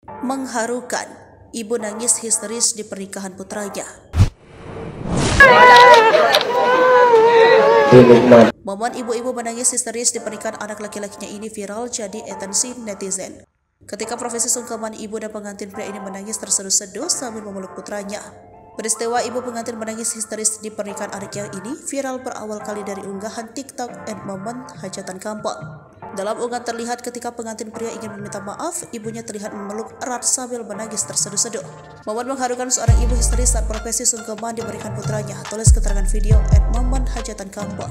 Mengharukan, ibu nangis histeris di pernikahan putranya. Momen ibu-ibu menangis histeris di pernikahan anak laki-lakinya ini viral jadi atensi netizen. Ketika profesi sungkeman ibu dan pengantin pria ini menangis terseduh-seduh sambil memeluk putranya. Peristiwa ibu pengantin menangis histeris di pernikahan anaknya ini viral berawal kali dari unggahan TikTok and momen hajatan kampung. Dalam unggahan terlihat ketika pengantin pria ingin meminta maaf, ibunya terlihat memeluk erat sambil menangis terseduh-seduh. Momen mengharukan seorang ibu histeris saat profesi sungkeman diberikan putranya, tulis keterangan video at momen hajatan kampung.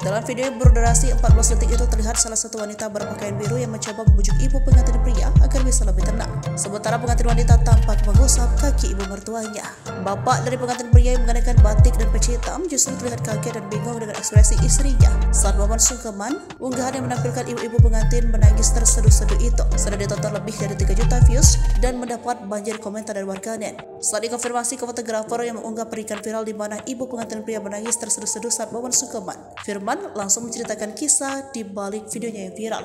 Dalam video yang berdurasi 14 detik itu terlihat salah satu wanita berpakaian biru yang mencoba membujuk ibu pengantin pria agar bisa lebih tenang. Sementara pengantin wanita tampak mengusap kaki ibu mertuanya. Bapak dari pengantin pria yang mengenakan batik dan peci hitam justru terlihat kaget dan bingung dengan ekspresi istrinya. Saat momen sungkeman, unggahan yang menampilkan ibu-ibu pengantin menangis terseduh-seduh itu sudah ditonton lebih dari 3 juta views dan mendapat banjir komentar dari warganet. Saat dikonfirmasi ke fotografer yang mengunggah pernikahan viral di mana ibu pengantin pria menangis terseduh-seduh saat momen sungkeman, Firman langsung menceritakan kisah di balik videonya yang viral.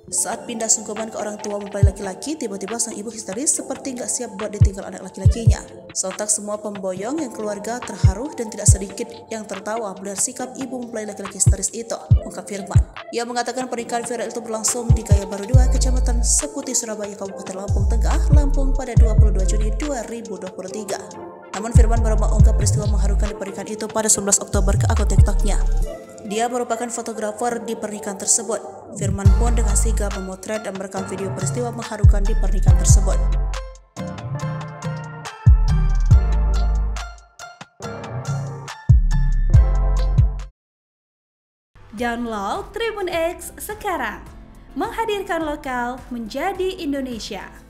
Saat pindah sungkeman ke orang tua mempelai laki-laki, tiba-tiba sang ibu histeris seperti nggak siap buat ditinggal anak laki-lakinya. Sontak semua pemboyong yang keluarga terharu dan tidak sedikit yang tertawa melihat sikap ibu mempelai laki-laki histeris itu, ungkap Firman. Ia mengatakan pernikahan viral itu berlangsung di Gaya Baru 2, Kecamatan Seputi, Surabaya, Kabupaten Lampung Tengah, Lampung pada 22 Juni 2023. Namun Firman baru mengunggah peristiwa mengharukan di pernikahan itu pada 19 Oktober ke akun TikToknya. Dia merupakan fotografer di pernikahan tersebut. Firman pun dengan sigap memotret dan merekam video peristiwa mengharukan di pernikahan tersebut. Download Tribun X sekarang, menghadirkan lokal menjadi Indonesia.